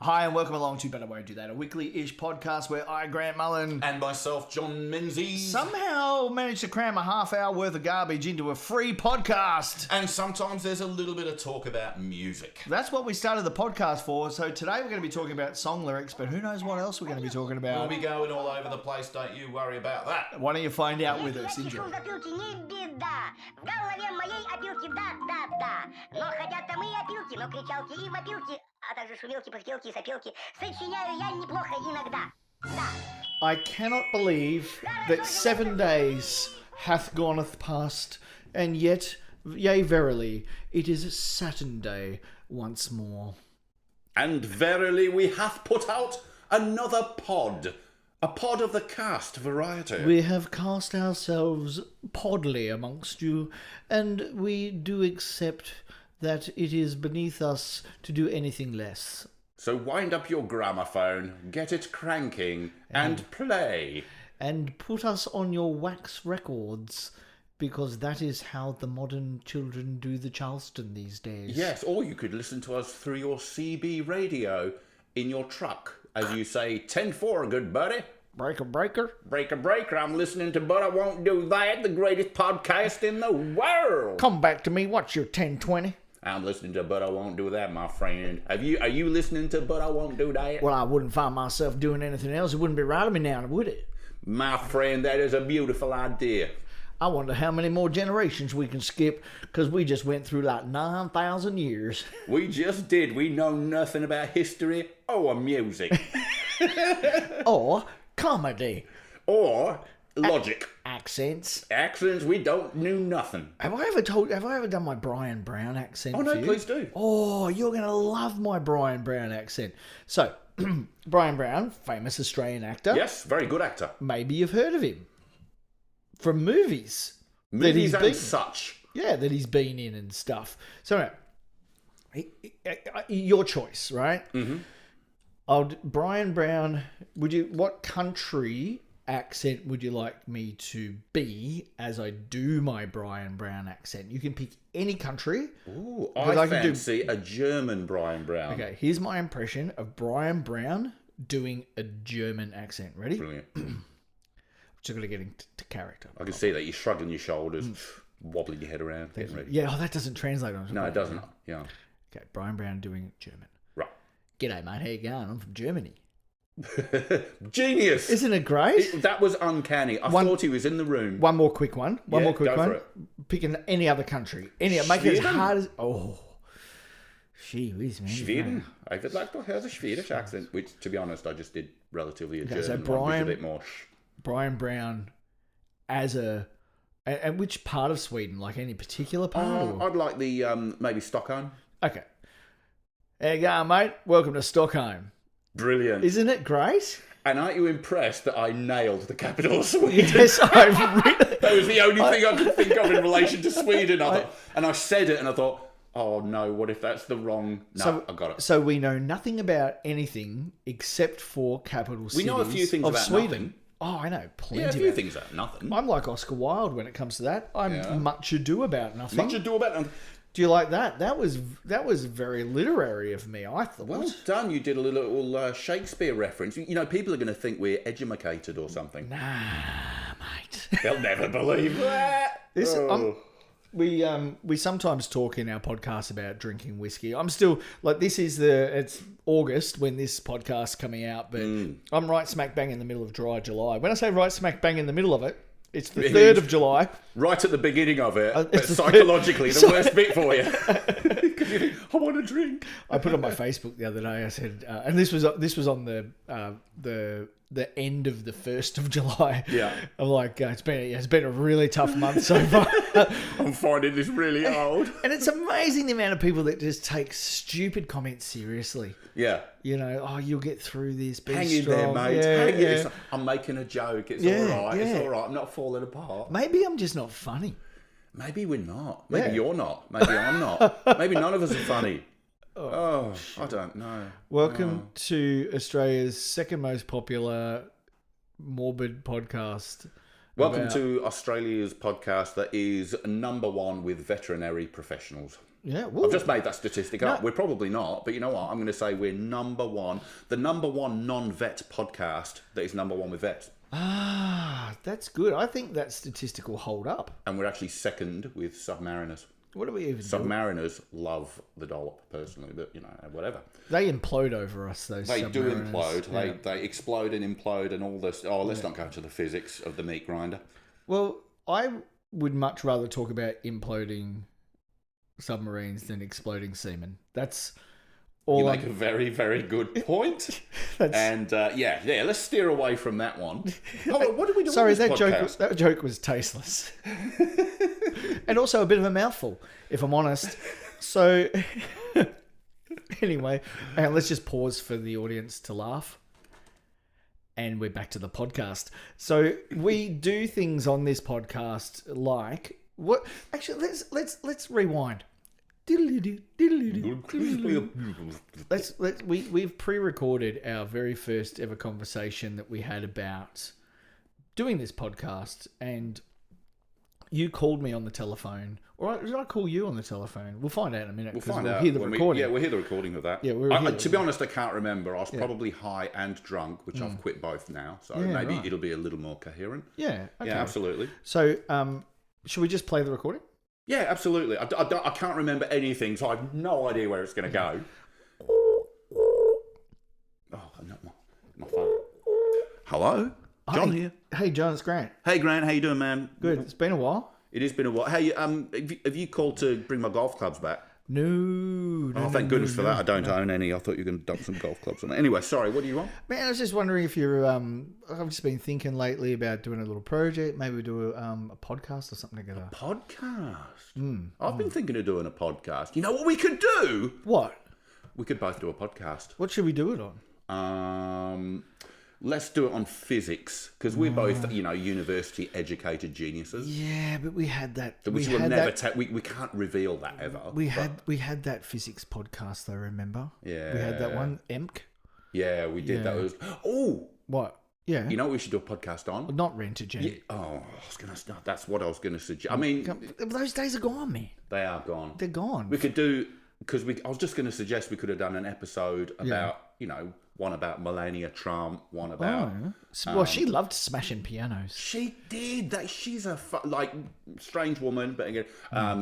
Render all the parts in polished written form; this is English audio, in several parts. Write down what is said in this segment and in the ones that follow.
Hi and welcome along to Better Way to Do That, a weekly-ish podcast where I, Grant Mullen, and myself, John Menezies, somehow managed to cram a half-hour worth of garbage into a free podcast. And sometimes there's a little bit of talk about music. That's what we started the podcast for. So today we're going to be talking about song lyrics, but who knows what else we're going to be talking about. We'll be going all over the place, don't you worry about that. Why don't you find out with us? Enjoy. I cannot believe that 7 days hath goneth past, and yet, yea verily, it is Saturn day once more. And verily we hath put out another pod. A pod of the cast variety. We have cast ourselves podly amongst you, and we do accept that it is beneath us to do anything less. So wind up your gramophone, get it cranking, and play. And put us on your wax records, because that is how the modern children do the Charleston these days. Yes, or you could listen to us through your CB radio in your truck. As you say, 10-4, good buddy. Breaker, breaker. Breaker, breaker, I'm listening to But I Won't Do That, the greatest podcast in the world. Come back to me, what's your 1020? I'm listening to But I Won't Do That, my friend. Are you listening to But I Won't Do That? Well, I wouldn't find myself doing anything else. It wouldn't be right of me now, would it? My friend, that is a beautiful idea. I wonder how many more generations we can skip, because we just went through like 9,000 years. We just did. We know nothing about history or music. Or comedy. Or logic. Accents. Accents, we don't know nothing. Have I ever done my Brian Brown accent? Oh, no, for you? please do. Oh, you're going to love my Brian Brown accent. So, Brian Brown, famous Australian actor. Yes, very good actor. Maybe you've heard of him. From movies. Movies and such. Yeah, that he's been in and stuff. So, your choice, right? Mm-hmm. Brian Brown, what country accent would you like me to be as I do my Brian Brown accent? You can pick any country. Ooh, I fancy a German Brian Brown. Okay, here's my impression of Brian Brown doing a German accent. Ready? Brilliant. Just got to get into character. I can see that you're shrugging your shoulders, wobbling your head around, getting ready. Yeah, that doesn't translate on. No, it doesn't. Yeah. Okay, Brian Brown doing German. Right. G'day, mate. How you going? I'm from Germany. Genius! Isn't it great? That was uncanny. I thought he was in the room. One more quick one. One more quick go one. for it. Picking any other country. Make it as hard as... Oh. Gee whiz, man. Sweden. I would like to hear the Swedish accent, which, to be honest, I just did relatively a German so one, Brian, which is a bit more... Brian Brown as a... And which part of Sweden? Like any particular part? I'd like the, maybe Stockholm. Okay. How you going, mate? Welcome to Stockholm. Brilliant. Isn't it great? And aren't you impressed that I nailed the capital of Sweden? Yes, I really... That was the only thing I could think of in relation to Sweden. And I said it and I thought, oh no, what if that's the wrong... No, I got it. So we know nothing about anything except for capital cities. We know a few things of about Sweden. nothing. Oh, I know plenty. Yeah, a few things about nothing. I'm like Oscar Wilde when it comes to that. I'm much ado about nothing. Much ado about nothing. Do you like that? That was very literary of me, I thought. Well done. You did a little Shakespeare reference. You know, people are going to think we're edumacated or something. Nah, mate. They'll never believe that. We sometimes talk in our podcast about drinking whiskey. I'm still like it's August when this podcast's coming out, but I'm right smack bang in the middle of dry July. When I say right smack bang in the middle of it, it's the 3rd of July. Right at the beginning of it, but psychologically the worst bit for you. Because you think, I want to drink. I put on my Facebook the other day, I said, and this was on the end of the 1st of July. Yeah. I'm like, it's been a really tough month so far. I'm finding this really hard. And it's amazing the amount of people that just take stupid comments seriously. Yeah. You know, you'll get through this. Be Hang strong. in there, mate. Yeah, Hang in. I'm making a joke. It's all right. It's all right. I'm not falling apart. Maybe I'm just not funny. Maybe we're not. Maybe you're not. Maybe I'm not. Maybe none of us are funny. Oh, I don't know. Welcome to Australia's second most popular morbid podcast. Welcome to Australia's podcast that is #1 with veterinary professionals. Yeah, I've just made that statistic up. We're probably not, but you know what? I'm going to say we're number one, the number one non-vet podcast that is number one with vets. Ah, that's good. I think that statistic will hold up. And we're actually second with submariners. What do we even Submariners love the dollop, personally, but, you know, whatever. They implode over us, those They do submariners. implode. Yeah. They explode and implode and all this. Oh, let's not go into the physics of the meat grinder. Well, I would much rather talk about imploding submarines than exploding seamen. That's all. You make a very, very good point. And let's steer away from that one. Oh, what did we do? Sorry, on this that joke was tasteless, and also a bit of a mouthful, if I'm honest. So, anyway, let's just pause for the audience to laugh. And we're back to the podcast. So we do things on this podcast like what? Actually, let's rewind. We've pre-recorded our very first ever conversation that we had about doing this podcast, and you called me on the telephone, or did I call you on the telephone? We'll find out in a minute. We'll find out. Hear the recording. We'll hear the recording of that. Yeah, to be honest, I can't remember. I was probably high and drunk, which I've quit both now, so maybe it'll be a little more coherent. Yeah. Okay. Yeah, absolutely. So, should we just play the recording? Yeah, absolutely. I can't remember anything, so I have no idea where it's going to go. Oh, not my phone. Hello? John here. Hey, John, it's Grant. Hey, Grant. How you doing, man? Good. It's been a while. It has been a while. Hey, have you called to bring my golf clubs back? No. Thank goodness for that. I don't own any. I thought you were going to dump some golf clubs on it. Anyway, sorry. What do you want? Man, I was just wondering if you're. I've just been thinking lately about doing a little project. Maybe we do a podcast or something together. Podcast? I've been thinking of doing a podcast. You know what we could do? What? We could both do a podcast. What should we do it on? Let's do it on physics, because we're both, university educated geniuses. Yeah, but we had that. We can't reveal that ever. We had that physics podcast though. Remember? Yeah. We had that one, EMC. Yeah, we did. Yeah. That was. What? Yeah. You know what we should do a podcast on? Not Rent-A-Gen. Yeah. Oh, that's what I was going to suggest. I mean, those days are gone, man. They are gone. They're gone. We could do, because I was just going to suggest we could have done an episode about, one about Melania Trump, one about... Well, she loved smashing pianos. She did. She's a strange woman, but again,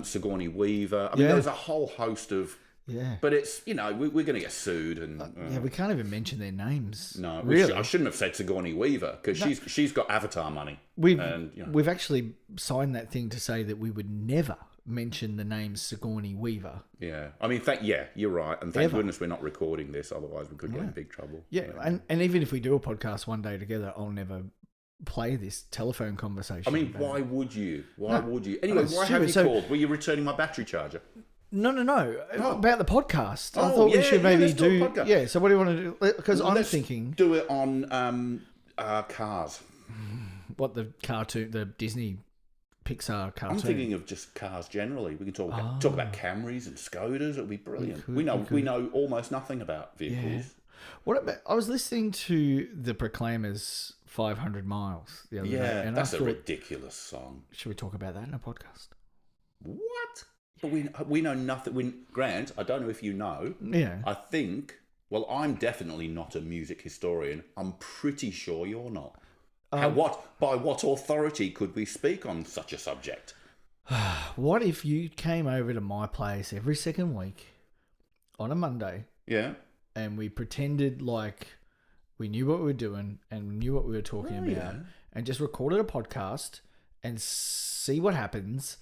Sigourney Weaver. I mean, there was a whole host of... Yeah. But it's, we're going to get sued. And we can't even mention their names. No, really. I shouldn't have said Sigourney Weaver, because she's got Avatar money. We've actually signed that thing to say that we would never mention the name Sigourney Weaver. Yeah. I mean, you're right. And thank goodness we're not recording this, otherwise we could get in big trouble. Yeah, and even if we do a podcast one day together, I'll never play this telephone conversation. I mean, why would you? Why would you? Anyway, why have you called? Were you returning my battery charger? No. About the podcast. I thought we should maybe do... Yeah, so what do you want to do? Because I'm thinking... do it on Cars. What, the cartoon, the Disney Pixar cartoon? I'm thinking of just cars generally. We can talk about Camrys and Skodas. It would be brilliant. We know almost nothing about vehicles. Yeah. What about... I was listening to the Proclaimers' 500 Miles the other day. Yeah, that's a ridiculous song. Should we talk about that in a podcast? What? But we know nothing. Grant, I don't know if you know. Yeah. I think... Well, I'm definitely not a music historian. I'm pretty sure you're not. By what authority could we speak on such a subject? What if you came over to my place every second week on a Monday? Yeah. And we pretended like we knew what we were doing and knew what we were talking about, and just recorded a podcast and see what happens.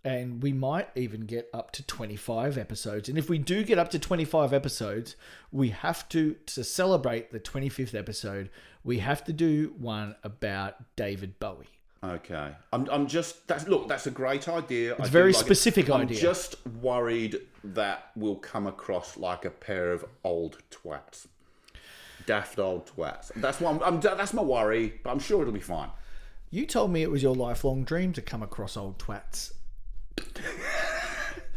And we might even get up to 25 episodes. And if we do get up to 25 episodes, we have to celebrate the 25th episode, we have to do one about David Bowie. Okay. That's a great idea. It's a very specific idea. I'm just worried that we'll come across like a pair of old twats. Daft old twats. That's that's my worry, but I'm sure it'll be fine. You told me it was your lifelong dream to come across old twats.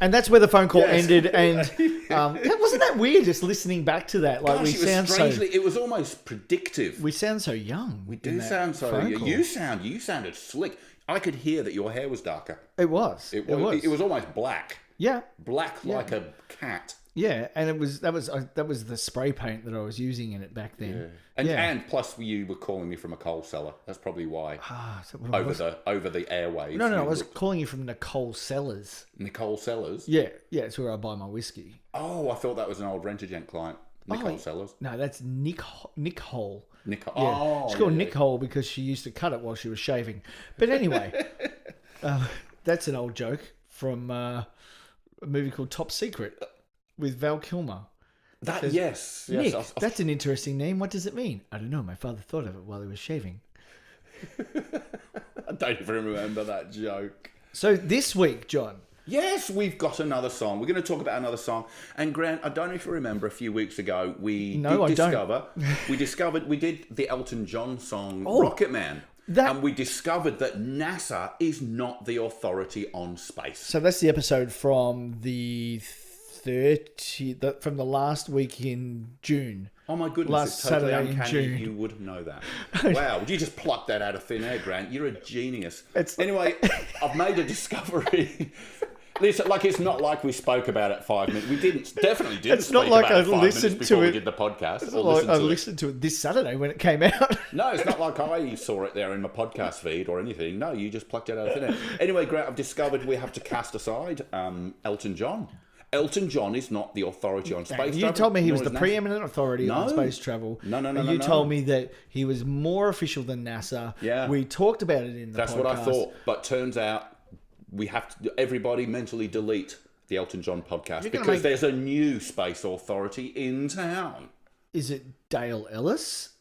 And that's where the phone call ended. And wasn't that weird? Just listening back to that, like it was almost predictive. We sound so young. We do sound so young. You sounded slick. I could hear that your hair was darker. It was. It was almost black. Yeah. Black like a cat. Yeah, and that was the spray paint that I was using in it back then. And plus you were calling me from a coal cellar. That's probably why. Over the airwaves. No, I was calling you from Nicole Cellars. Nicole Cellars? Yeah, it's where I buy my whiskey. Oh, I thought that was an old Rent-A-Gent client. Nicole Cellars. No, that's Nick Hole. Nicole. Yeah. She's called Nick Hole because she used to cut it while she was shaving. But anyway, that's an old joke from a movie called Top Secret with Val Kilmer. Yes. Nick, that's an interesting name. What does it mean? I don't know. My father thought of it while he was shaving. I don't even remember that joke. So this week, John. Yes, we've got another song. We're going to talk about another song. And Grant, I don't know if you remember a few weeks ago, we discovered we did the Elton John song Rocket Man. And we discovered that NASA is not the authority on space. So that's the episode from the from the last week in June. Oh my goodness, last it's totally Saturday uncanny in June. You would know that. Wow, you just plucked that out of thin air, Grant. You're a genius. Anyway, I've made a discovery. It's not like we spoke about it 5 minutes. We definitely didn't. It's not like I listened to it. We did the podcast. It's not like I listened to it this Saturday when it came out. No, it's not like I saw it there in my podcast feed or anything. No, you just plucked it out of thin air. Anyway, Grant, I've discovered we have to cast aside Elton John. Elton John is not the authority on space travel. You told me he was the preeminent authority on space travel. No. You told me that he was more official than NASA. Yeah. We talked about it in the podcast. That's what I thought. But turns out we have to, everybody mentally delete the Elton John podcast because there's a new space authority in town. Is it Dale Ellis?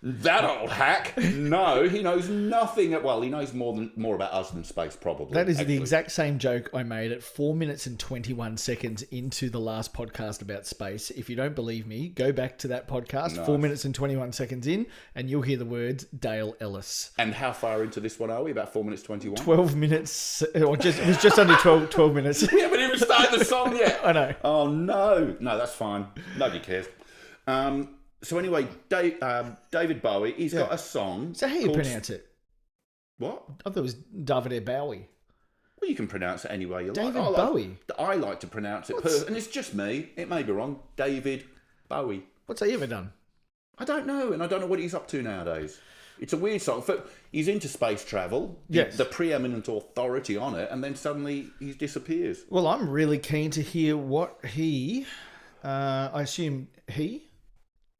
That old hack. No, he knows nothing. Well, he knows more about us than space, probably. That is the exact same joke I made at 4 minutes and 21 seconds into the last podcast about space. If you don't believe me, go back to that podcast, nice. 4 minutes and 21 seconds in, and you'll hear the words Dale Ellis. And how far into this one are we? About 4 minutes 21? 12 minutes, or it was just under 12 minutes. We haven't even started the song yet. I know. Oh, no. No, that's fine. Nobody cares. So anyway, David Bowie, he's got a song. So how do you pronounce it? What? I thought it was David Bowie. Well, you can pronounce it any way you David like. Bowie? I like to pronounce it, and it's just me. It may be wrong. David Bowie. What's he ever done? I don't know, and I don't know what he's up to nowadays. It's a weird song. He's into space travel. Yes. The preeminent authority on it, and then suddenly he disappears. Well, I'm really keen to hear what he... I assume he...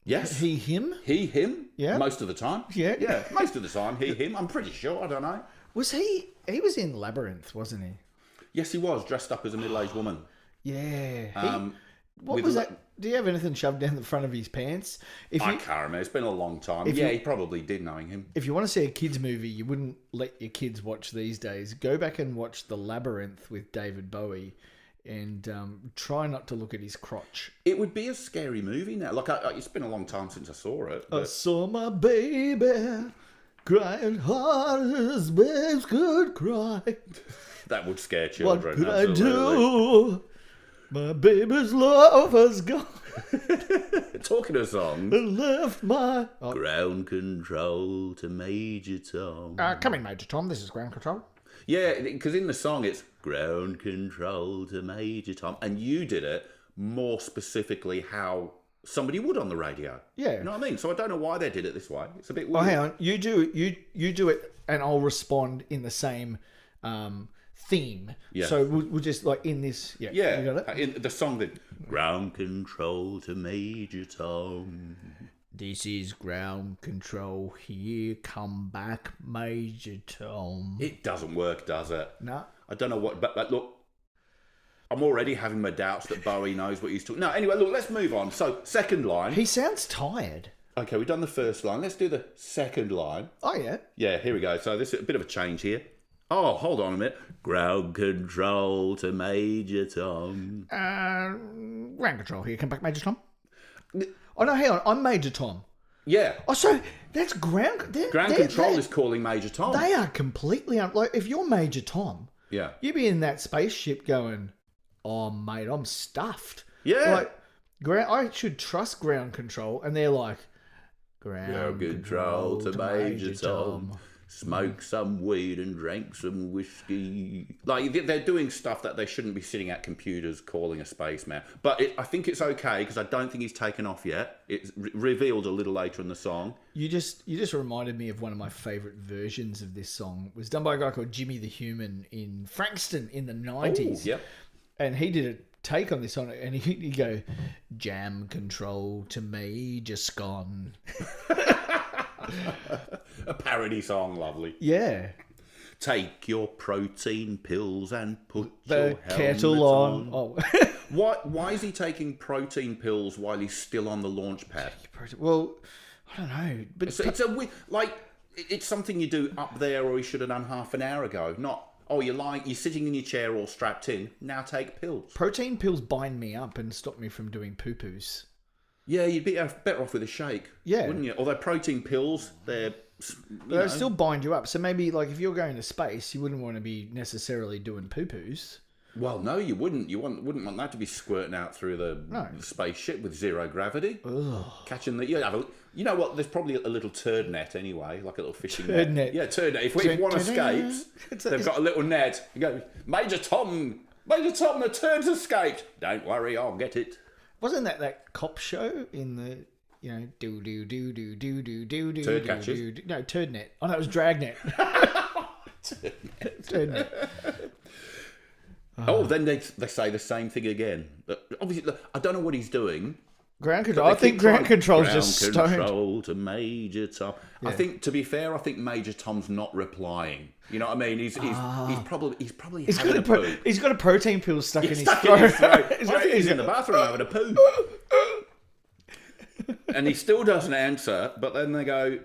Yes. He, him? He, him? Yeah. Most of the time. Yeah. Yeah, most of the time. He, him. I'm pretty sure. I don't know. Was he... He was in Labyrinth, wasn't he? Yes, he was, dressed up as a middle-aged woman. Yeah. What was that? Do you have anything shoved down the front of his pants? I can't remember. It's been a long time. Yeah, he probably did, knowing him. If you want to see a kids' movie you wouldn't let your kids watch these days, go back and watch The Labyrinth with David Bowie. And try not to look at his crotch. It would be a scary movie now. Like, it's been a long time since I saw it. I saw my baby crying hard as babes could cry. That would scare children. What could absolutely. I do? My baby's love has gone. Talking of songs. Left my... Ground control to Major Tom. Come in, Major Tom. This is ground control. Yeah, because in the song it's ground control to Major Tom, and you did it more specifically how somebody would on the radio. Yeah, you know what I mean. So I don't know why they did it this way. It's a bit weird. Oh, hang on, you do it, and I'll respond in the same theme. Yeah. So we'll just like in this. Yeah. Yeah. You got it? In the song that ground control to Major Tom. This is ground control here. Come back, Major Tom. It doesn't work, does it? No. I don't know what... But look, I'm already having my doubts that Bowie knows what he's talking... No, anyway, look, let's move on. So, second line. He sounds tired. Okay, we've done the first line. Let's do the second line. Oh, yeah? Yeah, here we go. So, this is a bit of a change here. Oh, hold on a minute. Ground control to Major Tom. Ground control here. Come back, Major Tom. Oh, no, hang on. I'm Major Tom. Yeah. Oh, so that's ground... Ground control is calling Major Tom. They are completely... Like, if you're Major Tom, yeah, you'd be in that spaceship going, oh, mate, I'm stuffed. Yeah. Like, I should trust ground control. And they're like, ground control to Major Tom. Smoked some weed and drank some whiskey. Like, they're doing stuff that they shouldn't be sitting at computers calling a spaceman. But I think it's okay, because I don't think he's taken off yet. It's revealed a little later in the song. You just reminded me of one of my favourite versions of this song. It was done by a guy called Jimmy the Human in Frankston in the 90s. Yep. And he did a take on this song, and he'd go, jam control to me, just gone. A parody song, lovely. Yeah. Take your protein pills and put the your kettle on. Oh. Why is he taking protein pills while he's still on the launch pad? Well, I don't know. But it's something you do up there, or he should have done half an hour ago. Not, you're sitting in your chair all strapped in. Now take pills. Protein pills bind me up and stop me from doing poo-poos. Yeah, you'd be better off with a shake, wouldn't you? Although protein pills, they'll still bind you up. So maybe, like, if you're going to space, you wouldn't want to be necessarily doing poo-poos. Well, no, you wouldn't. You wouldn't want that to be squirting out through the spaceship with zero gravity. Ugh. Catching the... You know what? There's probably a little turd net anyway, like a little fishing net. Yeah, turd net. If one escapes, they've got a little net. You go, Major Tom, the turd's escaped. Don't worry, I'll get it. Wasn't that cop show in the, do Turd catchers? No, turd net. Oh no, it was dragnet. Turd net. Then they say the same thing again. Obviously, look, I don't know what he's doing. Ground control. I think ground control's just stoned. Ground control to Major Tom. Yeah. I think, to be fair, Major Tom's not replying. You know what I mean? He's probably having a poo. He's got a protein pill stuck in his throat. He's in the bathroom having a poo. And he still doesn't answer, but then they go,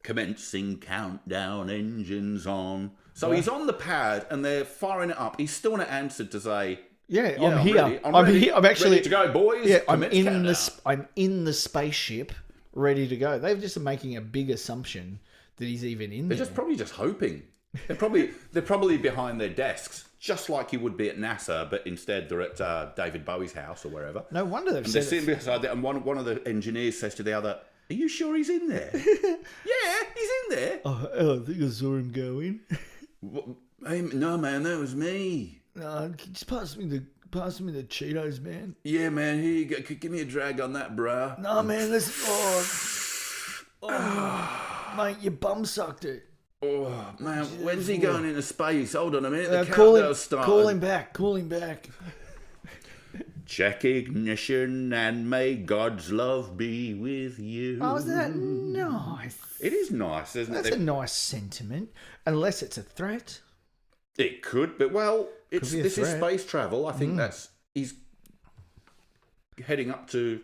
commencing countdown, engines on. So he's on the pad and they're firing it up. He's still not answered to say, I'm here. I'm here. I'm actually ready to go, boys. Yeah, I'm in the spaceship, ready to go. They're just making a big assumption that he's even in there. They're probably just hoping. They're probably behind their desks, just like you would be at NASA, but instead they're at David Bowie's house or wherever. No wonder they've said. They're sitting beside there, and one of the engineers says to the other, "Are you sure he's in there?" Yeah, he's in there. Oh, I think I saw him going. Hey, no, man, that was me. Just pass me the Cheetos, man. Yeah, man, here you go. Give me a drag on that, bruh. No, man, let's... mate, your bum sucked it. Oh, man, when's he going into space? Hold on a minute, the countdown's starting. Call him back. Check ignition and may God's love be with you. Oh, isn't that nice? It is nice, isn't it? That's a nice sentiment, unless it's a threat. It could, but this is space travel. I think he's heading up to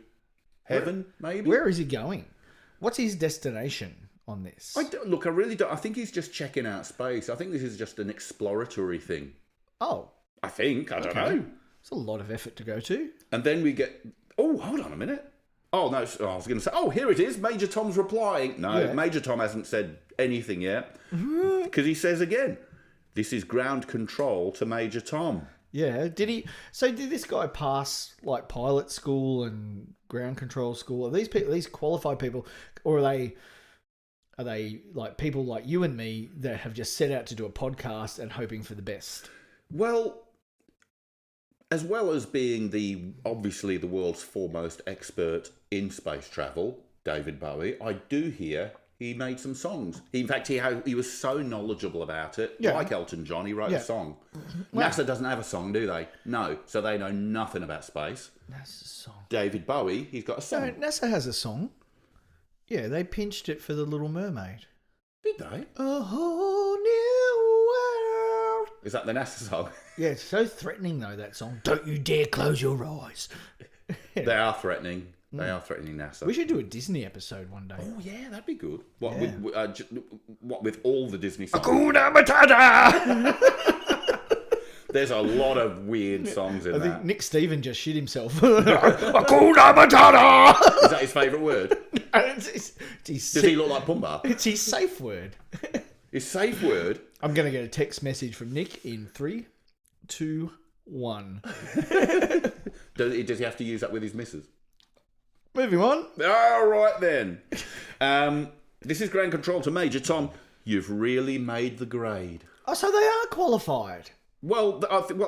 heaven, maybe. Where is he going? What's his destination on this? I really don't. I think he's just checking out space. I think this is just an exploratory thing. Oh. I don't know. It's a lot of effort to go to. And then we get... Oh, hold on a minute. Oh, no, I was going to say... Oh, here it is. Major Tom's replying. No, Major Tom hasn't said anything yet. Because he says again... This is ground control to Major Tom. Yeah. Did this guy pass like pilot school and ground control school? Are these qualified people, or are they like people like you and me that have just set out to do a podcast and hoping for the best? Well, as well as being obviously the world's foremost expert in space travel, David Bowie, I do hear he made some songs. In fact, he was so knowledgeable about it. Like Elton John, he wrote a song. Well, NASA doesn't have a song, do they? No. So they know nothing about space. NASA's song. David Bowie, he's got a song. No, NASA has a song. Yeah, they pinched it for The Little Mermaid. Did they? A whole new world. Is that the NASA song? Yeah, it's so threatening, though, that song. Don't you dare close your eyes. They are threatening. They are threatening NASA. We should do a Disney episode one day. Oh yeah, that'd be good. With all the Disney songs? Hakuna Matata. There's a lot of weird songs in I that. think Nick Stephen just shit himself. Hakuna Matata. Is that his favourite word? Does he look like Pumbaa? It's his safe word. His safe word? I'm going to get a text message from Nick in 3, 2, 1. Does he have to use that with his missus? Moving on. All right then. This is ground control to Major Tom. You've really made the grade. Oh, so they are qualified. Well,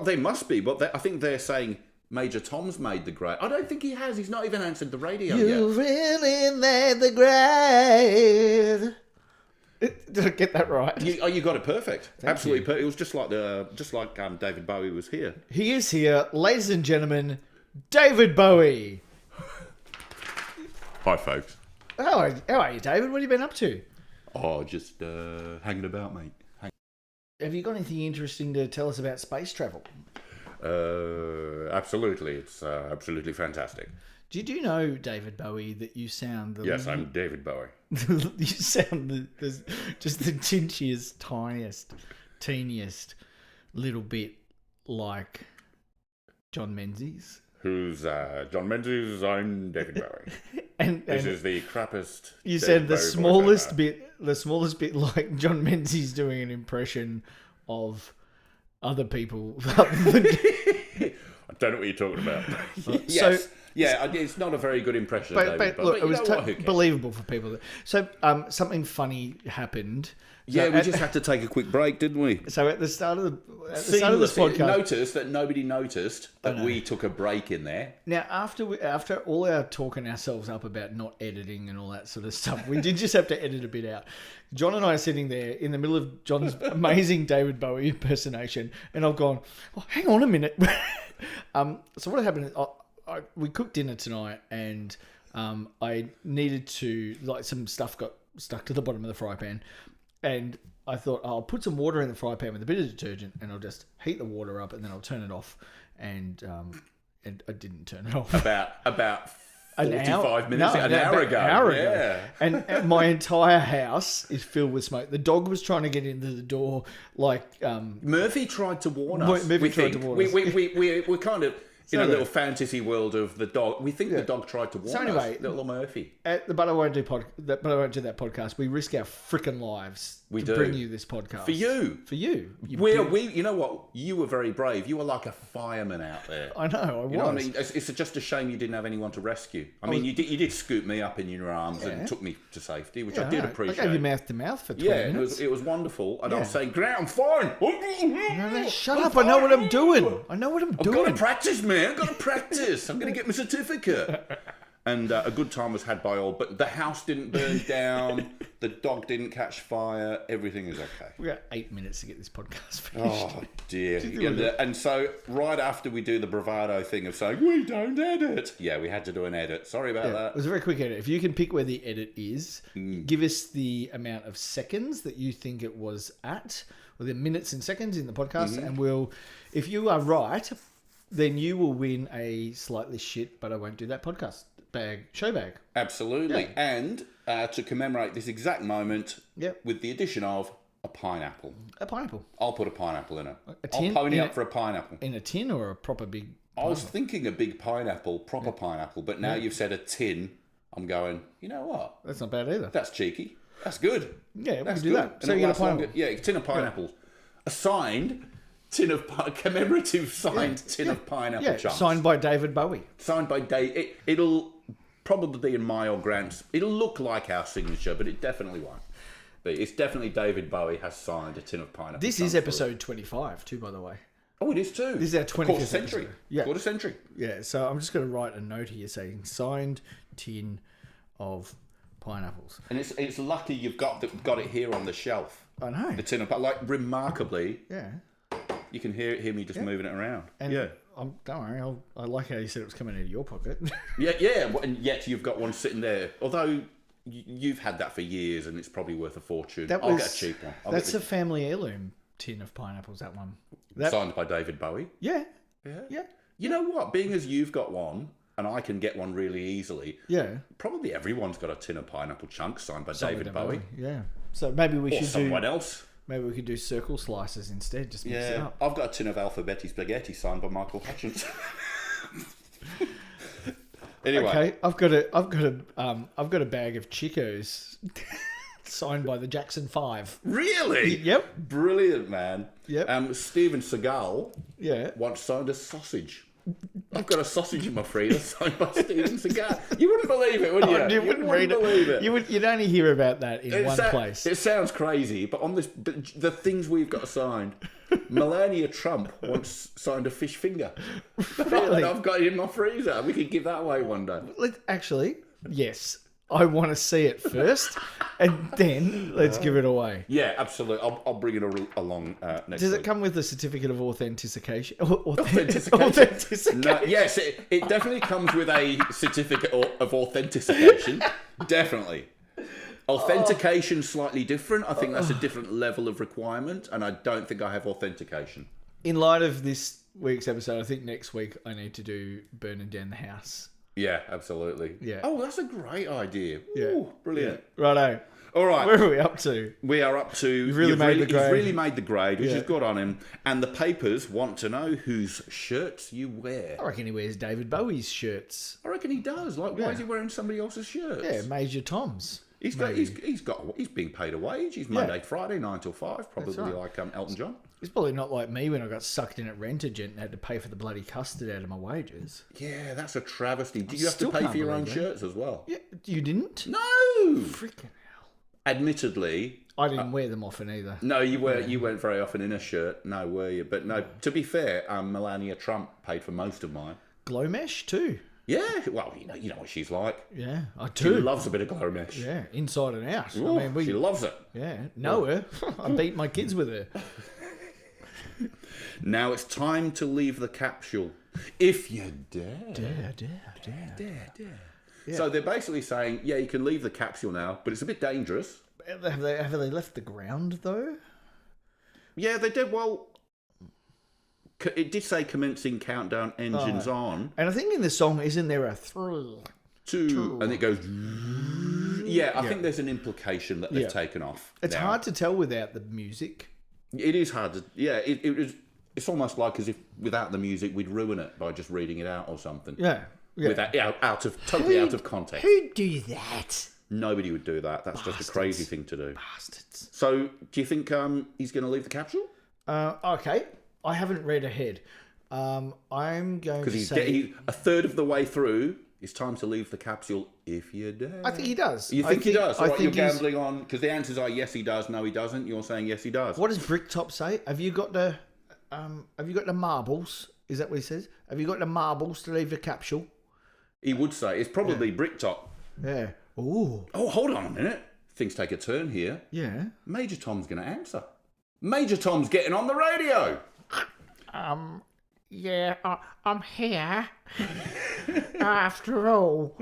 they must be, but I think they're saying Major Tom's made the grade. I don't think he has. He's not even answered the radio yet. You really made the grade. Did I get that right? You got it perfect. Absolutely perfect. It was just like David Bowie was here. He is here, ladies and gentlemen. David Bowie. Hi, folks. How are you, David? What have you been up to? Oh, just hanging about, mate. Have you got anything interesting to tell us about space travel? Absolutely. It's absolutely fantastic. Did you know, David Bowie, that you sound... Yes, I'm David Bowie. You sound just the tinchiest, tiniest, teeniest little bit like John Menzies. Who's John Menzies? I'm David Bowie. and this is the crappiest. You said the smallest bit like John Menzies doing an impression of other people. I don't know what you're talking about. Yes. So, yeah, it's not a very good impression of David Bowie. Look, it was believable for people. So something funny happened. Yeah, we just had to take a quick break, didn't we? So at the start of this podcast, noticed that nobody noticed that we took a break in there. Now, after all our talking ourselves up about not editing and all that sort of stuff, we did just have to edit a bit out. John and I are sitting there in the middle of John's amazing David Bowie impersonation, and I've gone, oh, hang on a minute. So what happened is we cooked dinner tonight, and I needed to, some stuff got stuck to the bottom of the fry pan. And I thought, I'll put some water in the fry pan with a bit of detergent, and I'll just heat the water up, and then I'll turn it off. And I didn't turn it off. About 45 minutes, an hour ago. And my entire house is filled with smoke. The dog was trying to get into the door, Murphy tried to warn us. We're kind of in a little fantasy world of the dog. We think the dog tried to warn us. Little Murphy. But I won't do that podcast. We risk our freaking lives to bring you this podcast. For you. You know what? You were very brave. You were like a fireman out there. I know, I was. You know what I mean? It's just a shame you didn't have anyone to rescue. You did scoop me up in your arms and took me to safety, which I did appreciate. I gave you mouth to mouth for 20 minutes. It was wonderful. And I was saying, Grant, I'm fine. No, shut up. I know what I'm doing. I've got to practice, man. I've got to practice. I'm going to get my certificate. And a good time was had by all, but the house didn't burn down, the dog didn't catch fire, everything is okay. We got 8 minutes to get this podcast finished. Oh dear. And so right after we do the bravado thing of saying, we don't edit. Yeah, we had to do an edit. Sorry about that. It was a very quick edit. If you can pick where the edit is, give us the amount of seconds that you think it was at, or the minutes and seconds in the podcast, and if you are right, then you will win a slightly shit, but I won't do that podcast. Show bag. Absolutely. Yeah. And to commemorate this exact moment, with the addition of a pineapple. A pineapple. I'll put a pineapple in it. I'll pony up for a pineapple. In a tin or a proper big pineapple? I was thinking a big pineapple, proper pineapple, but now you've said a tin, I'm going, you know what? That's not bad either. That's cheeky. That's good. Yeah, we can do that. So you get a pineapple. A tin of pineapples. A signed... commemorative signed tin of pineapple chunks. Signed by David Bowie. Signed by Dave. It'll probably be in my or Grant's. It'll look like our signature, but it definitely won't. But it's definitely David Bowie has signed a tin of pineapple. This is episode 25 too, by the way. Oh, it is too. This is our 25th century. Quarter century. Yeah, so I'm just going to write a note here saying signed tin of pineapples. And it's lucky you've got it here on the shelf. I know. The tin of remarkably. Yeah. You can hear me just moving it around. And don't worry, I like how you said it was coming out of your pocket. yeah, and yet you've got one sitting there. Although you've had that for years and it's probably worth a fortune. I'll get a cheap one. That's a family heirloom tin of pineapples, that one. Signed by David Bowie? Yeah. You know what? Being as you've got one, and I can get one really easily, probably everyone's got a tin of pineapple chunks signed by David Bowie. Yeah. So maybe we should someone else. Maybe we could do circle slices instead. Just mix it up. I've got a tin of Alphabetti spaghetti signed by Michael Hutchins. Anyway, okay, I've got a bag of Chicos signed by the Jackson 5. Really? Yep. Brilliant, man. Yep. Steven Seagal once signed a sausage I've got a sausage in my freezer signed by Steven Seagal. You wouldn't believe it, would you? You wouldn't believe it. You'd only hear about that in one place. It sounds crazy, but the things we've got signed. Melania Trump once signed a fish finger. Really? And I've got it in my freezer. We could give that away one day. Actually, yes. I want to see it first, and then let's give it away. Yeah, absolutely. I'll bring it along next week. Does it come with a certificate of authentication? Authentication? No, yes, it definitely comes with a certificate of authentication. Definitely. Authentication's slightly different. I think that's a different level of requirement, and I don't think I have authentication. In light of this week's episode, I think next week I need to do burning down the house. Yeah, absolutely. Yeah. Oh, that's a great idea. Ooh, brilliant. Yeah. Righto. All right. Where are we up to? We are up to... You've really made the grade, which is good on him. And the papers want to know whose shirts you wear. I reckon he wears David Bowie's shirts. I reckon he does. Like, why is he wearing somebody else's shirts? Yeah, Major Tom's. He's being paid a wage. He's Monday, Friday, 9 till 5, probably like Elton John. It's probably not like me when I got sucked in at Rent-A-Gent and had to pay for the bloody custard out of my wages. Yeah, that's a travesty. Did you have to pay for your own shirts as well? Yeah, you didn't? No! Freaking hell. Admittedly... I didn't wear them often either. No, you weren't very often in a shirt. No, were you? But no, to be fair, Melania Trump paid for most of mine. Glow mesh too. Yeah, well, you know what she's like. Yeah, I do. She loves a bit of glow mesh. Yeah, inside and out. Ooh, I mean, she loves it. Yeah, know her. I beat my kids with her. Now it's time to leave the capsule. If you dare. Dare. Yeah. So they're basically saying, yeah, you can leave the capsule now, but it's a bit dangerous. Have they left the ground, though? Yeah, they did. Well, it did say commencing countdown, engines on. And I think in the song, isn't there a 3, 2, and it goes... Yeah, I think there's an implication that they've taken off. It's hard to tell without the music. It is hard to... Yeah, it's almost like as if without the music, we'd ruin it by just reading it out or something. Yeah. Without, totally out of context. Who'd do that? Nobody would do that. That's just a crazy thing to do. Bastards. So, do you think he's going to leave the capsule? Okay. I haven't read ahead. I'm going to say... Because a third of the way through, it's time to leave the capsule if you dare. I think he does. You think he does? All right, you're gambling on... Because the answers are yes, he does, no, he doesn't. You're saying yes, he does. What does Bricktop say? Have you got the marbles? Is that what he says? Have you got the marbles to leave the capsule? He would say. It's probably Bricktop. Yeah. Ooh. Oh, hold on a minute. Things take a turn here. Yeah. Major Tom's going to answer. Major Tom's getting on the radio. Yeah, I'm here. After all.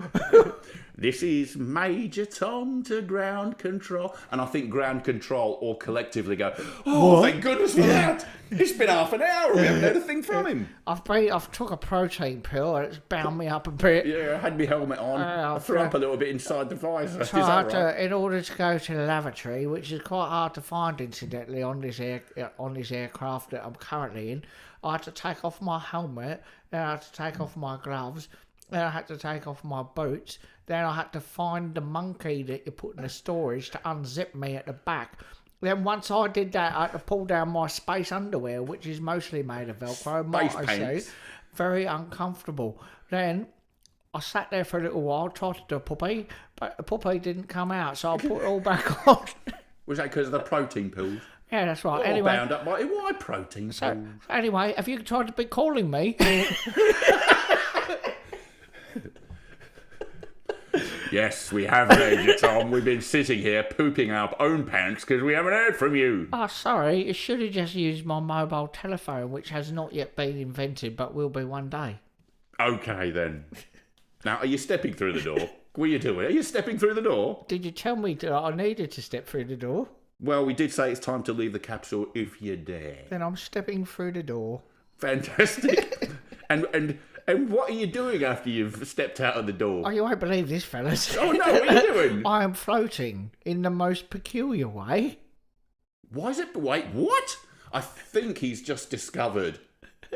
This is Major Tom to ground control. And I think ground control all collectively go, oh, thank goodness for that. It's been half an hour. We haven't heard a thing from him. I've took a protein pill and it's bound me up a bit. Yeah, I had my helmet on. I threw up a little bit inside the visor. It's hard in order to go to the lavatory, which is quite hard to find, incidentally, on this aircraft that I'm currently in. I had to take off my helmet, then I had to take off my gloves, then I had to take off my boots, then I had to find the monkey that you put in the storage to unzip me at the back. Then once I did that, I had to pull down my space underwear, which is mostly made of Velcro. Space pants. Very uncomfortable. Then I sat there for a little while, tried to do a puppy, but the puppy didn't come out, so I put it all back on. Was that because of the protein pills? Yeah, that's right. Well, anyway, bound up by it. Why protein pills? So, anyway, have you tried to be calling me? Yes, we have, Major Tom. We've been sitting here pooping our own pants because we haven't heard from you. Oh, sorry. You should have just used my mobile telephone, which has not yet been invented, but will be one day. Okay, then. Now, are you stepping through the door? What are you doing? Are you stepping through the door? Did you tell me that I needed to step through the door? Well, we did say it's time to leave the capsule if you dare. Then I'm stepping through the door. Fantastic. And what are you doing after you've stepped out of the door? Oh, you won't believe this, fellas. Oh, no, what are you doing? I am floating in the most peculiar way. Why is it... Wait, what? I think he's just discovered...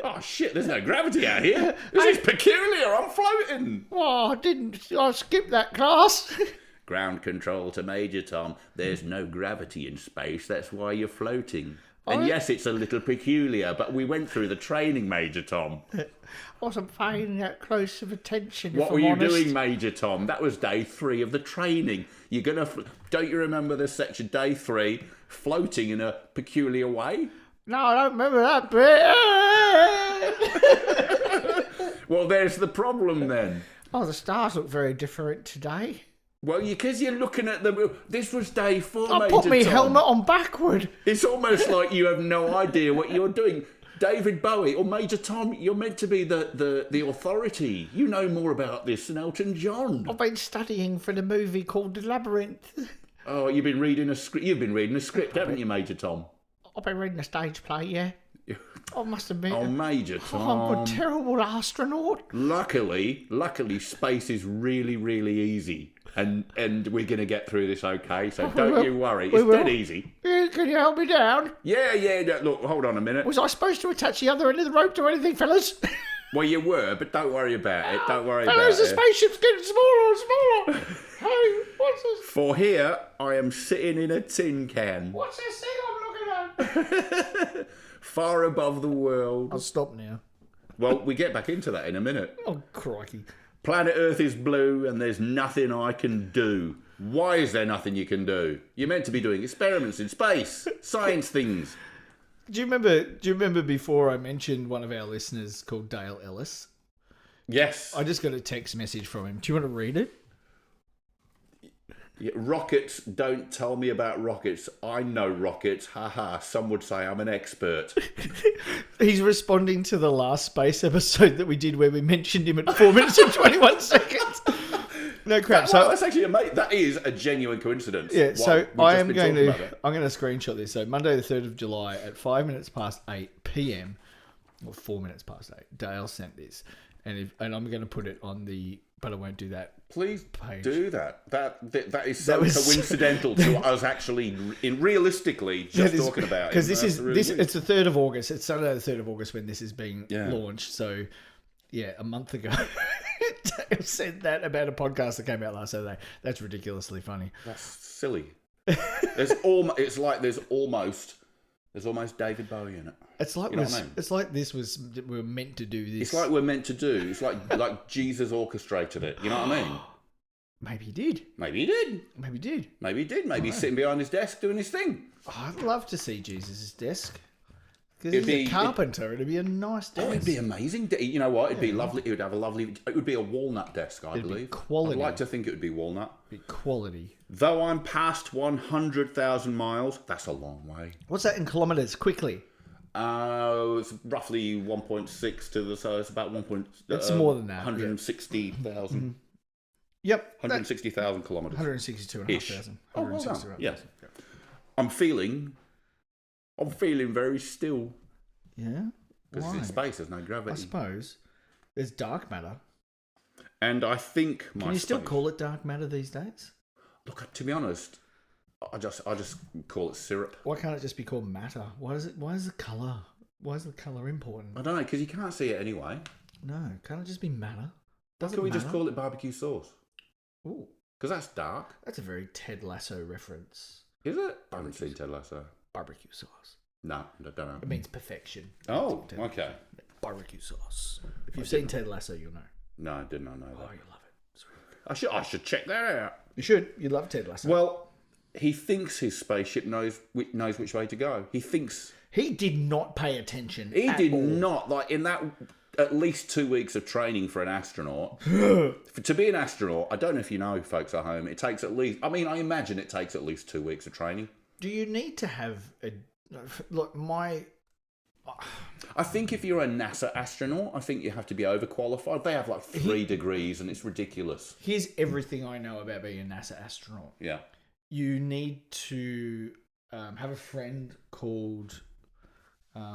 Oh, shit, there's no gravity out here. This is peculiar. I'm floating. Oh, I skipped that class. Ground control to Major Tom. There's no gravity in space. That's why you're floating. And yes, it's a little peculiar, but we went through the training, Major Tom. I wasn't paying that close of attention. What were you doing, Major Tom? That was day 3 of the training. You're gonna, don't you remember the section, day 3, floating in a peculiar way? No, I don't remember that bit. Well, there's the problem then. Oh, the stars look very different today. Well, because you're looking at them. This was day 4, I Major put my Tom. helmet on backward. It's almost like you have no idea what you're doing. David Bowie or Major Tom, you're meant to be the authority. You know more about this than Elton John. I've been studying for the movie called The Labyrinth. Oh, you've been reading a script. You've been reading a script, haven't you, Major Tom? I've been reading a stage play, yeah. I must admit. Oh, Major Tom. I'm a terrible astronaut. Luckily, space is really, really easy. And we're going to get through this okay, so don't you worry. It's dead easy. Yeah, can you help me down? Yeah. Look, hold on a minute. Was I supposed to attach the other end of the rope to anything, fellas? Well, you were, but don't worry about it. Don't worry about fellas, it. the spaceship's getting smaller and smaller. Hey, what's this? For here, I am sitting in a tin can. What's this thing I'm looking at? Far above the world. I'll stop now. Well, we get back into that in a minute. Oh, crikey. Planet Earth is blue and there's nothing I can do. Why is there nothing you can do? You're meant to be doing experiments in space, science things. Do you remember before I mentioned one of our listeners called Dale Ellis? Yes. I just got a text message from him. Do you want to read it? Yeah, rockets, don't tell me about rockets. I know rockets. Haha, some would say I'm an expert. He's responding to the last space episode that we did where we mentioned him at 4 minutes and 21 seconds. No crap. That's actually amazing. That is a genuine coincidence. Yeah, so I'm going to screenshot this. So Monday the 3rd of July at 5 minutes past 8 p.m. or 4 minutes past 8. Dale sent this. And I'm going to put it on the... But I won't do that. Please page. Do that. That is so coincidental to us actually, realistically, just talking about it. Because it's the 3rd of August. It's Saturday the 3rd of August when this is being launched. So, yeah, a month ago, Dale said that about a podcast that came out last Saturday. That's ridiculously funny. That's silly. There's almost David Bowie in it. It's like we're meant to do this. It's like we're meant to do. It's like Jesus orchestrated it. You know what I mean? Maybe he did. Maybe he did. Maybe he's sitting behind his desk doing his thing. Oh, I'd love to see Jesus' desk. Because he's a carpenter. It'd be a nice desk. Oh, it'd be amazing. You know what? It'd be lovely. It would have a lovely... It would be a walnut desk, I believe. Quality. I'd like to think it would be walnut. It'd be quality. Though I'm past 100,000 miles, that's a long way. What's that in kilometres? Quickly. It's roughly 1.6 to the... So it's about 1. It's more than that. 160,000. Mm-hmm. Yep. 160,000 kilometres. 162,500. Oh, well done. Yeah. I'm feeling very still. Yeah? Because it's in space, there's no gravity. I suppose. There's dark matter. And I think Can you still call it dark matter these days? Look, to be honest, I just call it syrup. Why can't it just be called matter? Why is the colour important? I don't know, because you can't see it anyway. No, can't it just be matter? Can we just call it barbecue sauce? Ooh. Because that's dark. That's a very Ted Lasso reference. Is it? I haven't seen Ted Lasso. Barbecue sauce. No, I don't know. It means perfection. Oh, okay. Barbecue sauce. If you've seen Ted Lasso, you'll know. No, I did not know that. Oh, you love it. I should check that out. You should. You love Ted Lasso. Well, he thinks his spaceship knows which way to go. He thinks... He did not pay attention He at did all. not. Like, in that... At least 2 weeks of training for an astronaut. To be an astronaut, I don't know if you know, folks at home, it takes at least... I mean, I imagine it takes at least 2 weeks of training. Do you need to have a... Look, I think if you're a NASA astronaut, I think you have to be overqualified. They have like 3 degrees and it's ridiculous. Here's everything I know about being a NASA astronaut. Yeah. You need to have a friend called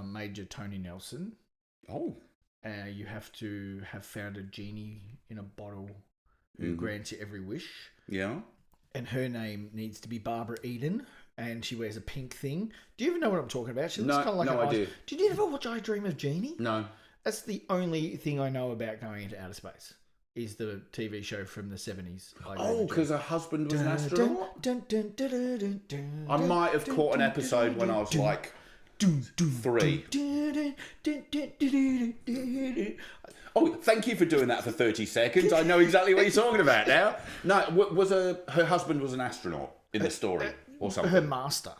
Major Tony Nelson. Oh. You have to have found a genie in a bottle who grants you every wish. Yeah. And her name needs to be Barbara Eden. And she wears a pink thing. Do you even know what I'm talking about? She looks kind of like no, an I do. Did you ever watch I Dream of Jeannie? No. That's the only thing I know about going into outer space. Is the TV show from the 70s. Oh, because her husband was an astronaut? I might have caught an episode when I was like 3. Oh, thank you for doing that for 30 seconds. I know exactly what you're talking about now. No, her husband was an astronaut in the story or something? Her master.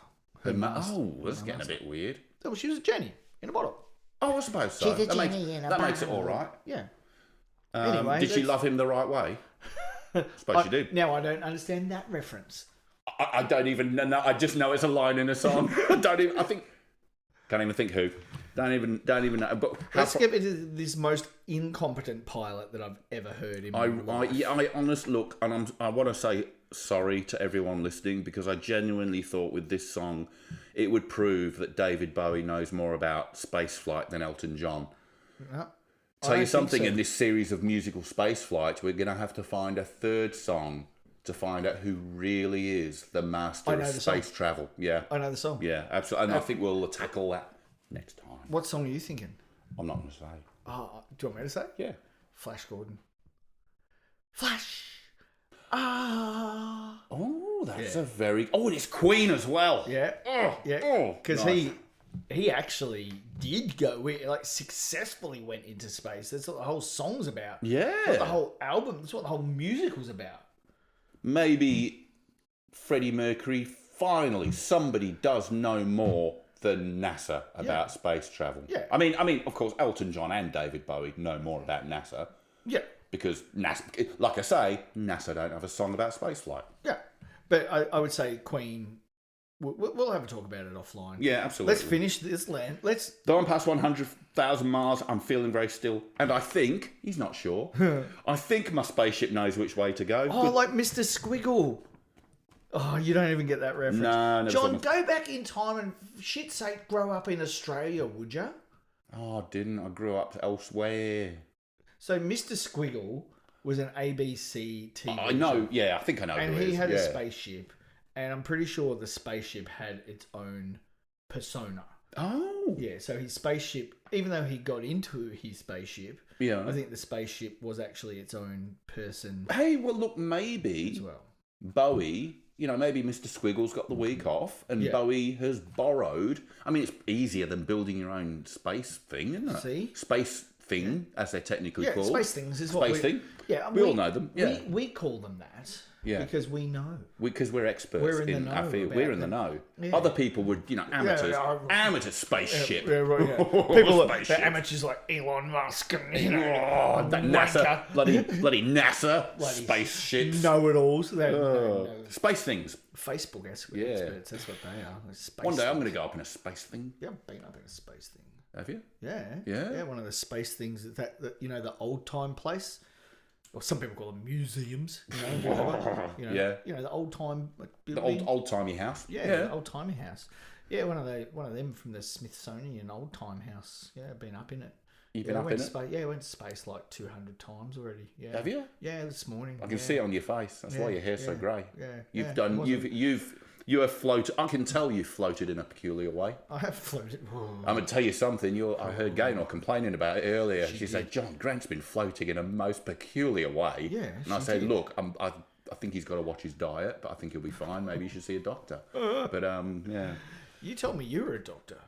Oh, that's getting a bit weird. Oh, she was a genie in a bottle. Oh, I suppose so. That makes it all right. Yeah. Anyway, did she love him the right way? I suppose she did. Now, I don't understand that reference. I don't even know. I just know it's a line in a song. Can't even think who. Don't even know. But let's get into this most incompetent pilot that I've ever heard in my life. I honestly look, and I want to say sorry to everyone listening, because I genuinely thought with this song it would prove that David Bowie knows more about space flight than Elton John. No, tell you something, in this series of musical space flights, we're going to have to find a third song to find out who really is the master of space travel. Yeah, I know the song. Yeah, absolutely. And I think we'll tackle that next time. What song are you thinking? I'm not going to say. Do you want me to say? Yeah. Flash Gordon. Flash. Ah. Oh, that's a very... Oh, and it's Queen as well. Yeah. Yeah. Because nice. he actually did go, successfully went into space. That's what the whole song's about. Yeah. That's what the whole album, that's what the whole musical's about. Maybe Freddie Mercury, finally, somebody does know more than NASA about space travel. Yeah. I mean, of course, Elton John and David Bowie know more about NASA. Yeah. Because NASA, like I say, NASA don't have a song about spaceflight. Yeah. But I would say Queen, we'll have a talk about it offline. Yeah, absolutely. Let's finish this land. Though I'm past 100,000 miles, I'm feeling very still. And I think, he's not sure, I think my spaceship knows which way to go. Oh, like Mr. Squiggle. Oh, you don't even get that reference. No, John, go back in time and, for shit's sake, grow up in Australia, would you? Oh, I didn't. I grew up elsewhere. So Mr. Squiggle was an ABC TV I know, show. Yeah, I think I know and who it is. And he had a spaceship, and I'm pretty sure the spaceship had its own persona. Oh. Yeah, so his spaceship, even though he got into his spaceship, I think the spaceship was actually its own person. Hey, well, look, maybe as well. Bowie... maybe Mr. Squiggle's got the week off and Bowie has borrowed. I mean, it's easier than building your own space thing, isn't it? See? Space thing, as they're technically called. Space things is space what thing. Yeah, we all know them. Yeah. We call them that because we know. Because we're experts in our field. We're in the know. Yeah. Other people would, amateurs. Amateur spaceship. Yeah, right, yeah. People, the amateurs like Elon Musk and, that NASA, bloody NASA spaceships. Know-it-alls. Space things. Facebook experts, that's what they are. Space One day I'm going to go up in a space thing. Yeah, I've been up in a space thing. Have you? Yeah. Yeah, one of the space things, that the old time place. Or some people call them museums, the old time building. The old timey house. Yeah, the old timey house. Yeah, one of them from the Smithsonian old time house. Yeah, I've been up in it. You've been up in it? I went to space like 200 times already. Yeah. Have you? Yeah, this morning. I can see it on your face. That's why your hair's so grey. Yeah. You have floated. I can tell you've floated in a peculiar way. I have floated. Oh. I'm going to tell you something. I heard Gaynor complaining about it earlier. She said, John, Grant's been floating in a most peculiar way. Yeah. And I said, look, I think he's got to watch his diet, but I think he'll be fine. Maybe you should see a doctor. But, yeah. You told me you were a doctor.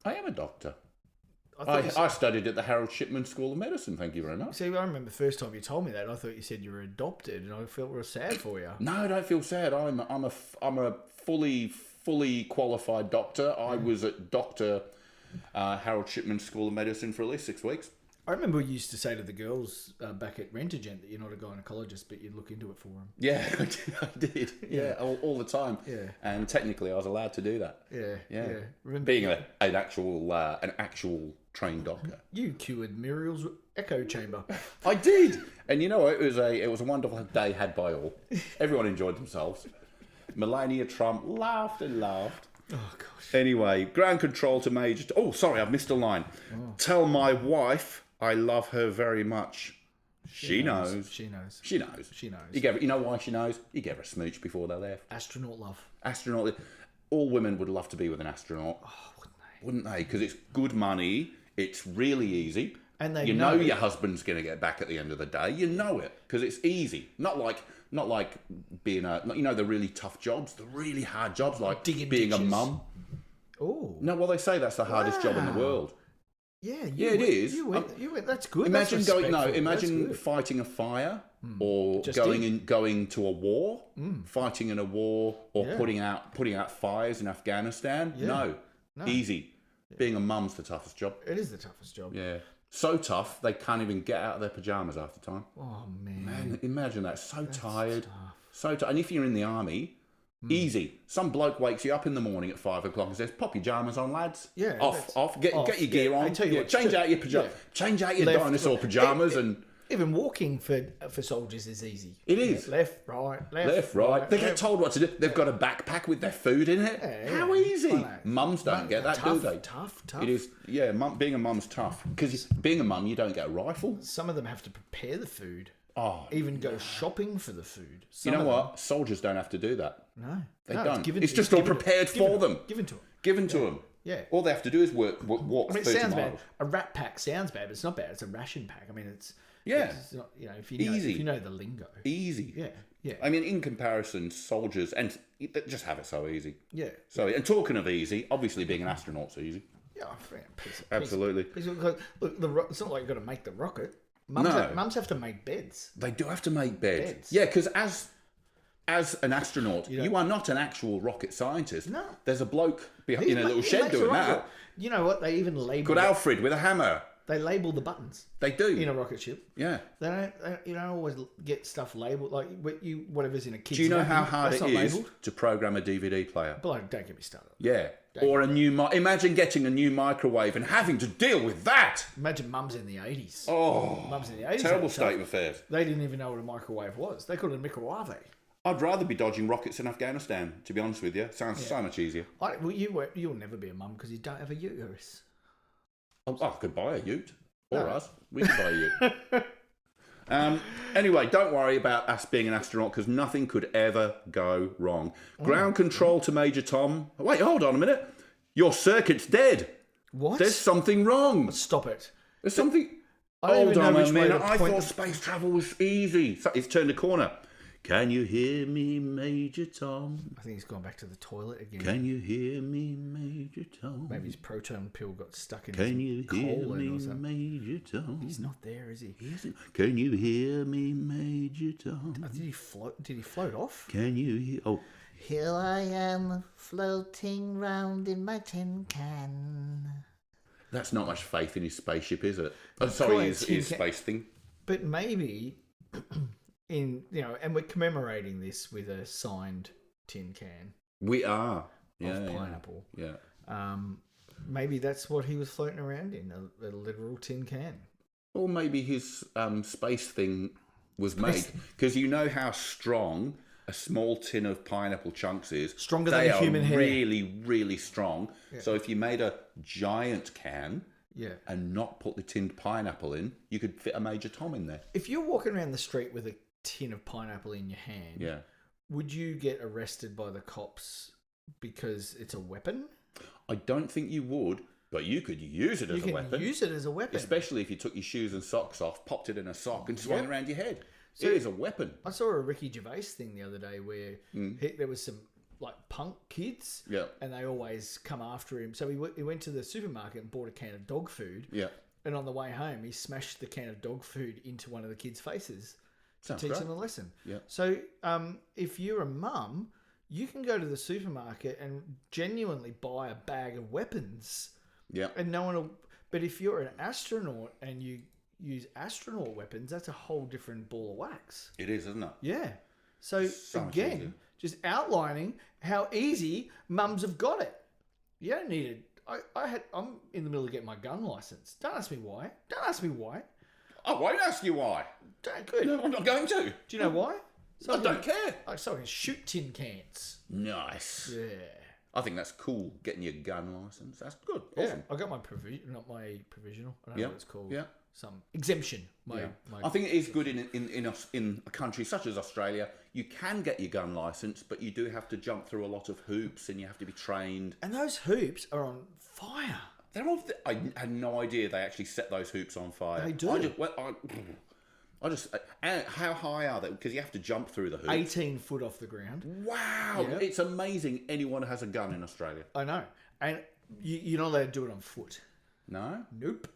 I am a doctor. I studied at the Harold Shipman School of Medicine, thank you very much. See, I remember the first time you told me that, I thought you said you were adopted, and I felt real sad for you. No, I don't feel sad. I'm a fully qualified doctor. I was at Dr. Harold Shipman School of Medicine for at least 6 weeks. I remember you used to say to the girls back at Rentagent that you're not a gynecologist, but you'd look into it for them. Yeah, I did. Yeah, all the time. Yeah. And technically, I was allowed to do that. Yeah. Remember being an actual trained doctor. You cured Muriel's echo chamber. I did, and it was a wonderful day had by all. Everyone enjoyed themselves. Melania Trump laughed and laughed. Oh, gosh. Anyway, ground control to Major... Oh, sorry, I've missed a line. Oh. Tell my wife I love her very much. She knows. She knows. She knows. She knows. You know why she knows? You gave her a smooch before they left. Astronaut love. Astronaut. All women would love to be with an astronaut. Oh, wouldn't they? Wouldn't they? Because it's good money. It's really easy. And they know your husband's going to get back at the end of the day. You know it because it's easy. Not like being the really tough jobs, the really hard jobs like digging being ditches. a mum. Oh. No, well, they say that's the hardest job in the world. Yeah, it is. You went, that's good. Imagine that's imagine fighting a fire or going to a war, fighting in a war or putting out fires in Afghanistan. Yeah. No, easy. Yeah. Being a mum's the toughest job. It is the toughest job. Yeah. So tough, they can't even get out of their pajamas half the time. Oh, man. Man, imagine that. That's tired. Tough. So tired. And if you're in the army, easy. Some bloke wakes you up in the morning at 5 o'clock and says, "Pop your pajamas on, lads." Yeah. Off. Get your gear on. Change out your pajamas. Change out your dinosaur pajamas and... Even walking for soldiers is easy. It is. Left, right. They get told what to do. They've got a backpack with their food in it. Yeah. How easy. Mums don't get that, do they? Tough. It is. Yeah, being a mum's tough. Because being a mum, you don't get a rifle. Some of them have to prepare the food. Oh, even go shopping for the food. You know what? Soldiers don't have to do that. No, they don't. It's just all prepared for them. Given to them. Yeah. All they have to do is walk. It sounds bad. A rat pack sounds bad, but it's not bad. It's a ration pack. I mean, it's not, if you know the lingo. Easy. Yeah. I mean, in comparison, soldiers and just have it so easy. Yeah. So, and talking of easy, obviously being an astronaut's easy. Yeah, absolutely. Look, it's not like you've got to make the rocket. Mums have to make beds. They do have to make beds. Yeah, because as an astronaut, you are not an actual rocket scientist. No. There's a bloke in a little shed doing that. You know what? They even label... Called Alfred with a hammer. They label the buttons. They do. In a rocket ship. Yeah. You don't always get stuff labelled. Like whatever's in a kid's... Do you know how hard it is to program a DVD player? But don't get me started. Yeah. Or a new... Imagine getting a new microwave and having to deal with that. Imagine mums in the 80s. Oh. Mums in the 80s. Terrible state of affairs. They didn't even know what a microwave was. They called it a microwave. I'd rather be dodging rockets in Afghanistan, to be honest with you. Sounds so much easier. You'll never be a mum because you don't have a uterus. I could buy a ute. Or us. We could buy a ute. Anyway, don't worry about us being an astronaut because nothing could ever go wrong. Ground control to Major Tom. Wait, hold on a minute. Your circuit's dead. What? There's something wrong. Stop it. There's something... Hold on a minute. I thought space travel was easy. It's turned a corner. Can you hear me, Major Tom? I think he's gone back to the toilet again. Can you hear me, Major Tom? Maybe his proton pill got stuck in Can you his hear colon me, or something. Major Tom? He's not there, is he? He isn't. Can you hear me, Major Tom? Did he float? Did he float off? Can you hear? Oh, here I am, floating round in my tin can. That's not much faith in his spaceship, is it? Oh, sorry, his space thing. But maybe. And we're commemorating this with a signed tin can. We are. Of pineapple. Yeah. Maybe that's what he was floating around in, a literal tin can. Or maybe his space thing was made. Because you know how strong a small tin of pineapple chunks is. Stronger than a human hair. They are really, really strong. Yeah. So if you made a giant can... Yeah. And not put the tinned pineapple in, you could fit a Major Tom in there. If you're walking around the street with a tin of pineapple in your hand, would you get arrested by the cops because it's a weapon? I don't think you would, but you could use it as a weapon. You can use it as a weapon. Especially if you took your shoes and socks off, popped it in a sock and swung it around your head. So it is a weapon. I saw a Ricky Gervais thing the other day where there was some punk kids, and they always come after him. So he went to the supermarket and bought a can of dog food. Yeah. And on the way home, he smashed the can of dog food into one of the kids' faces to teach them a lesson. Yeah. So if you're a mum, you can go to the supermarket and genuinely buy a bag of weapons. Yeah. And no one will. But if you're an astronaut and you use astronaut weapons, that's a whole different ball of wax. It is, isn't it? Yeah. So again, just outlining how easy mums have got it. You don't need it. I'm in the middle of getting my gun license. Don't ask me why. I won't ask you why. Good. No, I'm not going to. Do you know why? I don't care. So I can shoot tin cans. Nice. Yeah. I think that's cool, getting your gun license. That's good. Awesome. I got my provisional. I don't know what it's called. Yeah. Some exemption. I think it is good in a country such as Australia. You can get your gun license, but you do have to jump through a lot of hoops, and you have to be trained. And those hoops are on fire. I had no idea they actually set those hoops on fire. They do. How high are they? Because you have to jump through the hoops. 18 foot off the ground. Wow, it's amazing. Anyone has a gun in Australia. I know, and You're not allowed to do it on foot. No? Nope.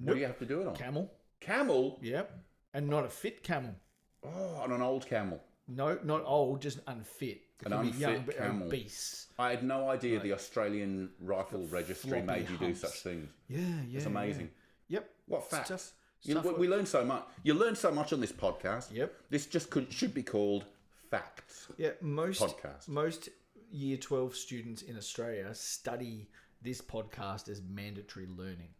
What do you have to do it on? Camel. Camel? Yep. And not a fit camel. Oh, on an old camel. No, not old, just unfit. An unfit camel. Obese. I had no idea the Australian Rifle Registry made you do such things. Yeah. It's amazing. Yeah. Yep. What facts? We learn so much. You learn so much on this podcast. Yep. This just should be called Facts. Yeah, most Year 12 students in Australia study this podcast as mandatory learning.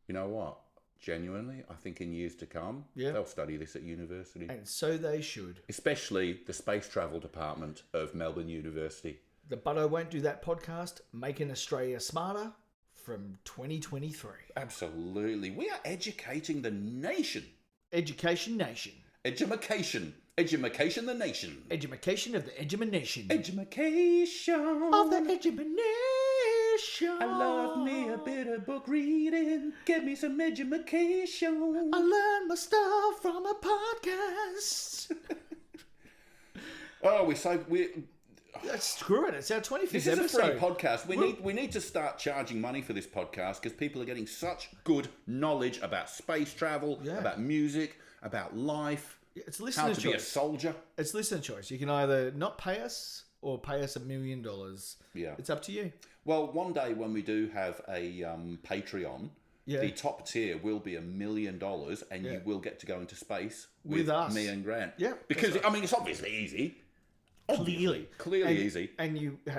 You know what? Genuinely, I think in years to come, they'll study this at university. And so they should. Especially the space travel department of Melbourne University. The But I Won't Do That podcast, Making Australia Smarter, from 2023. Absolutely. We are educating the nation. Education Nation. Edumacation. Edumacation the nation. Edumacation of the Edumination. Edumacation of the Edumination. I love me a bit of book reading. Get me some edumacation. I learn my stuff from a podcast. Screw it. It's our 25th episode. This is a free podcast. We need to start charging money for this podcast because people are getting such good knowledge about space travel, about music, about life. It's listener choice. How to be a soldier. It's listener choice. You can either not pay us or pay us $1 million. Yeah. It's up to you. Well, one day when we do have a Patreon, the top tier will be $1 million and you will get to go into space with us. Me and Grant. Yeah. Because, it's obviously easy. Clearly easy. And you can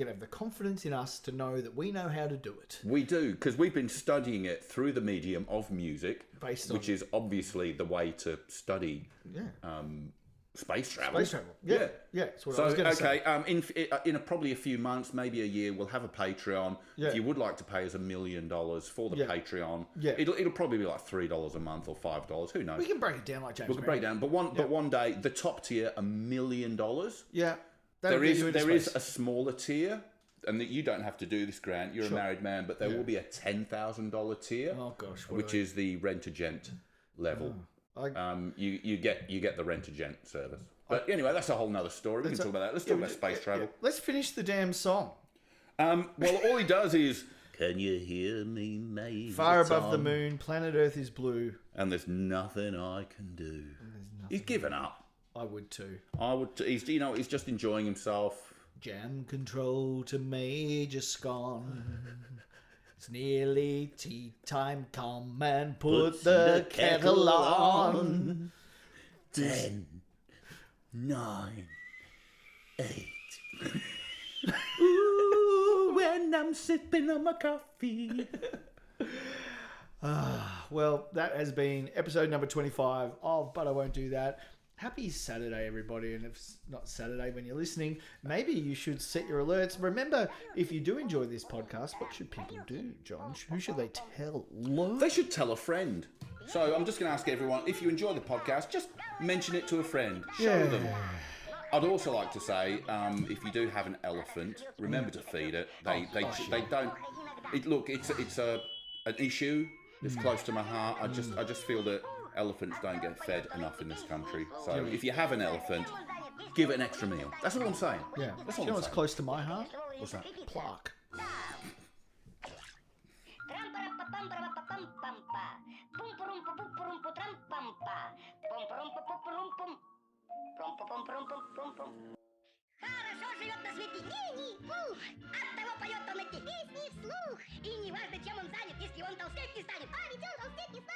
have the confidence in us to know that we know how to do it. We do, because we've been studying it through the medium of music, which is obviously the way to study space travel. Yeah. That's what I was going to say. In probably a few months, maybe a year, we'll have a Patreon. Yeah. If you would like to pay us $1 million for the Patreon, it'll probably be like $3 a month or $5. Who knows? We can break it down like James. We can break it down, but one day the top tier $1 million. Yeah, there is a smaller tier. And that you don't have to do this, Grant. You're a married man, but there will be a $10,000 tier. Oh gosh, which is the rent-a-gent level. You get the rent-a-gent service. But anyway, that's a whole nother story. We can talk about that. Let's talk about space travel. Let's finish the damn song. Well, all he does is, can you hear me, mate? Far above the moon, planet Earth is blue. And there's nothing I can do. He's given up. I would too. He's just enjoying himself. Jam control to Major Scon. It's nearly tea time. Come and put the kettle on. 10, 9, 8. Ooh, when I'm sipping on my coffee. Well, that has been episode number 25 of But I Won't Do That. Happy Saturday, everybody. And if it's not Saturday when you're listening, maybe you should set your alerts. Remember, if you do enjoy this podcast, what should people do, John? Who should they tell? They should tell a friend. So I'm just going to ask everyone, if you enjoy the podcast, just mention it to a friend. Show them. I'd also like to say, if you do have an elephant, remember to feed it. They don't. It's an issue that's close to my heart. I just feel that elephants don't get fed enough in this country. So if you have an elephant, give it an extra meal. That's all I'm saying. Yeah. That's all you know what's close to my heart? What's that? Plaque. Хорошо живет на свете гений, пух. Оттого поет он эти песни вслух. И неважно, чем он занят, если он толстеть не станет. А ведь он толстеть не станет.